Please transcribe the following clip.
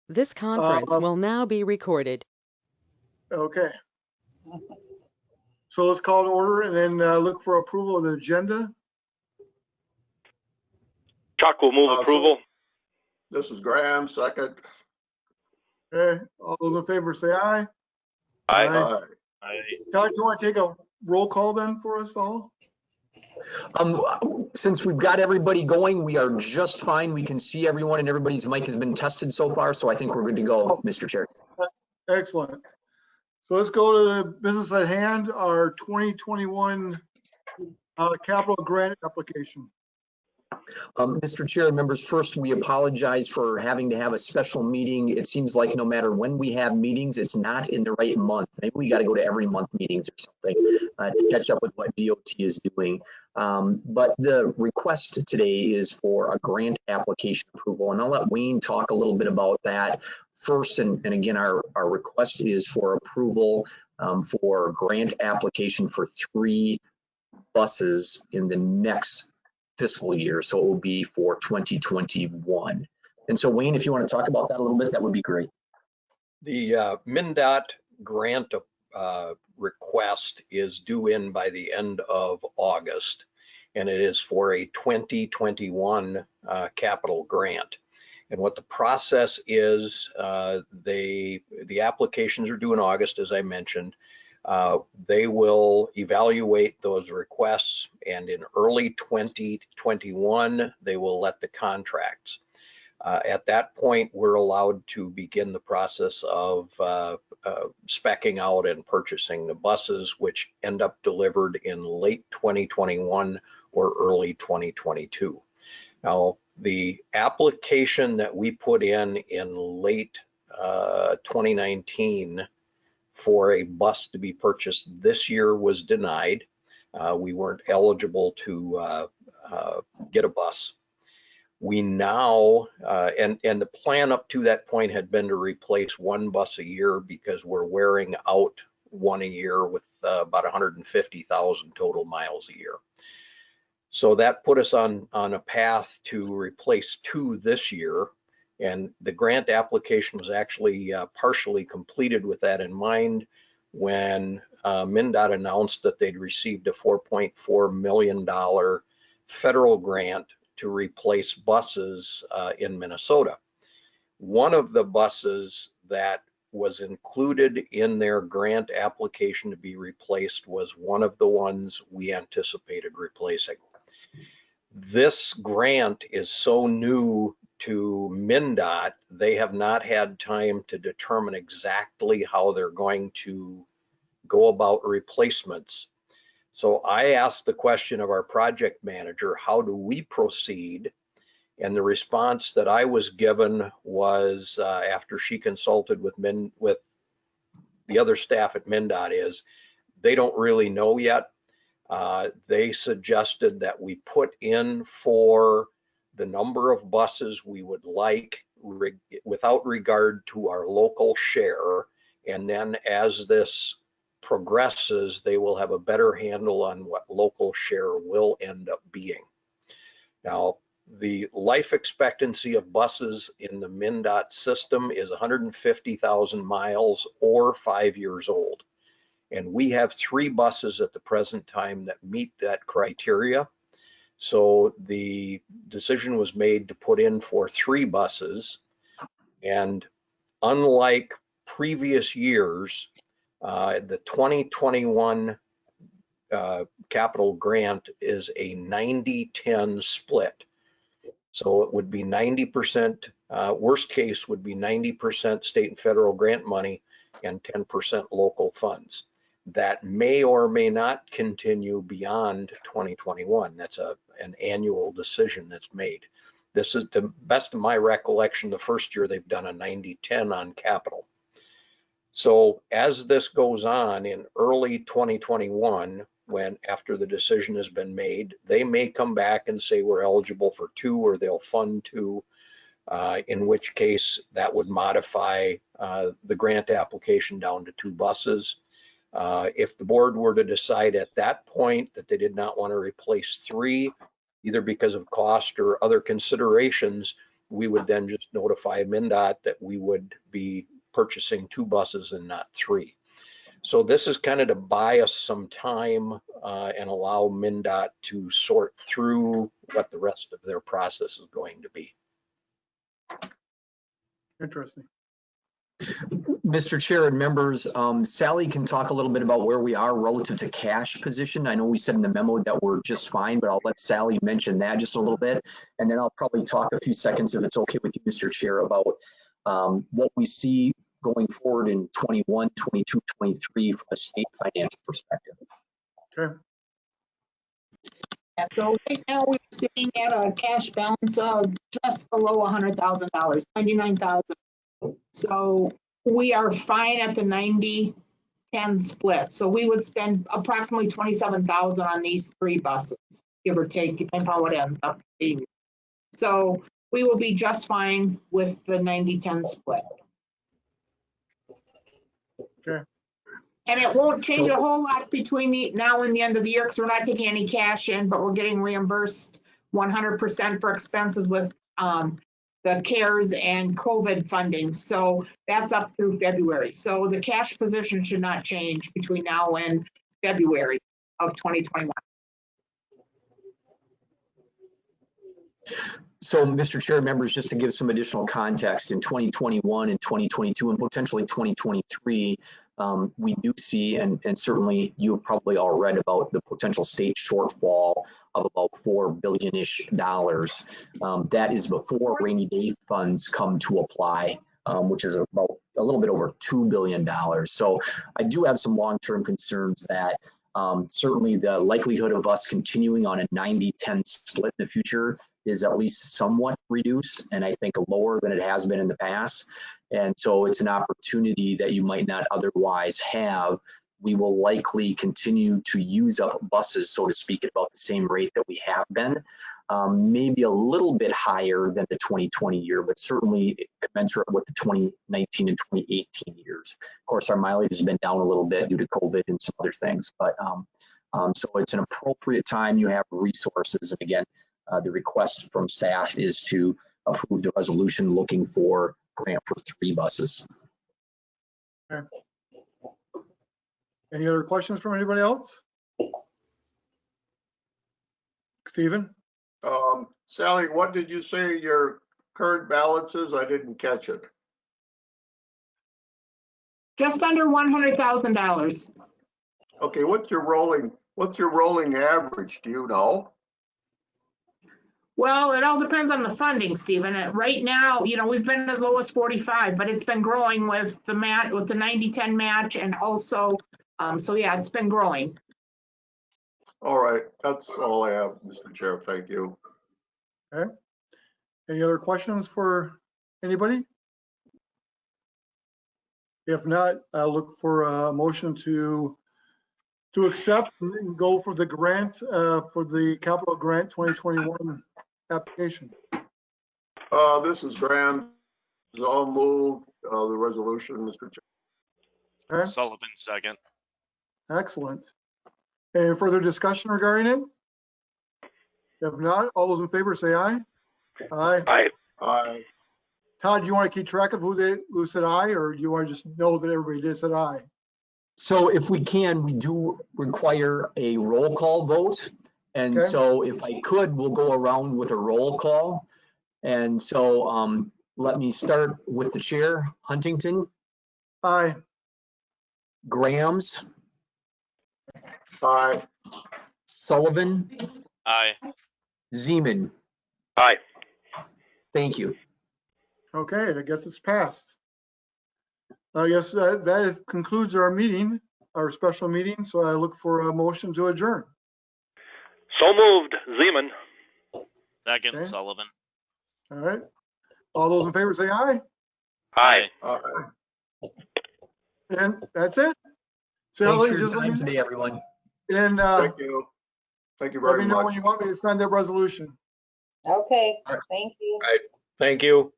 This conference will now be recorded. Okay. So let's call to order and then look for approval of the agenda. Chuck will move approval. This is Graham, second. Okay, all those in favor say aye. Aye. Todd, do you want to take a roll call then for us all? Since we've got everybody going, we are just fine. We can see everyone and everybody's mic has been tested so far, so I think we're good to go, Mr. Chair. Excellent. So let's go to the business at hand, our 2021 capital grant application. Mr. Chair, members, first, we apologize for having to have a special meeting. It seems like no matter when we have meetings, it's not in the right month. Maybe we got to go to every month meetings or something to catch up with what DOT is doing. But the request today is for a grant application approval, and I'll let Wayne talk a little bit about that first. And again, our request is for approval for grant application for 3 buses in the next fiscal year, so it will be for 2021. And so Wayne, if you want to talk about that a little bit, that would be great. The MnDOT grant request is due in by the end of August, and it is for a 2021 capital grant. And what the process is, the applications are due in August, as I mentioned. They will evaluate those requests, and in early 2021, they will let the contracts. At that point, we're allowed to begin the process of speccing out and purchasing the buses, which end up delivered in late 2021 or early 2022. Now, the application that we put in late 2019 for a bus to be purchased this year was denied. We weren't eligible to get a bus. We now, and the plan up to that point had been to replace 1 bus a year because we're wearing out 1 a year with about 150,000 total miles a year. So that put us on a path to replace 2 this year. And the grant application was actually partially completed with that in mind when MnDOT announced that they'd received a $4.4 million federal grant to replace buses in Minnesota. One of the buses that was included in their grant application to be replaced was one of the ones we anticipated replacing. This grant is so new to MnDOT, they have not had time to determine exactly how they're going to go about replacements. So I asked the question of our project manager, how do we proceed? And the response that I was given was, after she consulted with the other staff at MnDOT, is they don't really know yet. They suggested that we put in for the number of buses we would like without regard to our local share. And then as this progresses, they will have a better handle on what local share will end up being. Now, the life expectancy of buses in the MnDOT system is 150,000 miles or 5 years old. And we have 3 buses at the present time that meet that criteria. So the decision was made to put in for 3 buses. And unlike previous years, the 2021 capital grant is a 90-10 split. So it would be 90%, worst case would be 90% state and federal grant money and 10% local funds. That may or may not continue beyond 2021. That's an annual decision that's made. This is, to best of my recollection, the first year they've done a 90-10 on capital. So as this goes on in early 2021, after the decision has been made, they may come back and say we're eligible for 2, or they'll fund 2, in which case that would modify the grant application down to 2 buses. If the board were to decide at that point that they did not want to replace 3, either because of cost or other considerations, we would then just notify MnDOT that we would be purchasing 2 buses and not 3. So this is kind of to buy us some time and allow MnDOT to sort through what the rest of their process is going to be. Interesting. Mr. Chair and members, Sally can talk a little bit about where we are relative to cash position. I know we said in the memo that we're just fine, but I'll let Sally mention that just a little bit. And then I'll probably talk a few seconds, if it's okay with you, Mr. Chair, about what we see going forward in 21, 22, 23 from a state financial perspective. Okay. Yeah, so right now we're sitting at a cash balance of just below $100,000, 99,000. So we are fine at the 90-10 split. So we would spend approximately 27,000 on these 3 buses, give or take, depending on what ends up being. So we will be just fine with the 90-10 split. Okay. And it won't change a whole lot between the now and the end of the year because we're not taking any cash in, but we're getting reimbursed 100% for expenses with the CARES and COVID funding. So that's up through February. So the cash position should not change between now and February of 2021. So, Mr. Chair, members, just to give some additional context, in 2021 and 2022 and potentially 2023, we do see, and certainly you have probably all read about the potential state shortfall of about $4 billion-ish. That is before rainy day funds come to apply, which is about a little bit over $2 billion. So I do have some long-term concerns that certainly the likelihood of us continuing on a 90-10 split in the future is at least somewhat reduced, and I think lower than it has been in the past. And so it's an opportunity that you might not otherwise have. We will likely continue to use up buses, so to speak, at about the same rate that we have been. Maybe a little bit higher than the 2020 year, but certainly commensurate with the 2019 and 2018 years. Of course, our mileage has been down a little bit due to COVID and some other things, but so it's an appropriate time. You have resources. And again, the request from staff is to approve the resolution looking for grant for 3 buses. Okay. Any other questions from anybody else? Stephen? Sally, what did you say your current balance is? I didn't catch it. Just under $100,000. Okay, what's your rolling average? Do you know? Well, it all depends on the funding, Stephen. Right now, you know, we've been as low as 45, but it's been growing with the 90-10 match, and also, so yeah, it's been growing. All right, that's all I have, Mr. Chair. Thank you. Okay. Any other questions for anybody? If not, I'll look for a motion to accept and go for the grant, for the capital grant 2021 application. This is Graham. I'll move the resolution, Mr. Chair. Okay, Sullivan, second. excellent. Any further discussion regarding it? If not, all those in favor say aye. Aye. Aye. Aye. Todd, do you want to keep track of who said aye, or do you want to just know that everybody did said aye? So if we can, we do require a roll call vote. And Okay. so if I could, we'll go around with a roll call. And so let me start with the chair. Huntington, Aye. Grams, Aye. Sullivan, Aye. Zeman. Aye. Thank you. Okay, I guess it's passed. I guess that concludes our meeting, our special meeting. So I look for a motion to adjourn. So moved, Zeman. Second, Okay. Sullivan. All right. All those in favor say aye. Aye. Aye. And that's it. Thanks Sally, for your just let time me, today, everyone. and Thank you. Thank you let very me know when much. you want me to sign that resolution. Okay, thank you. Thank you.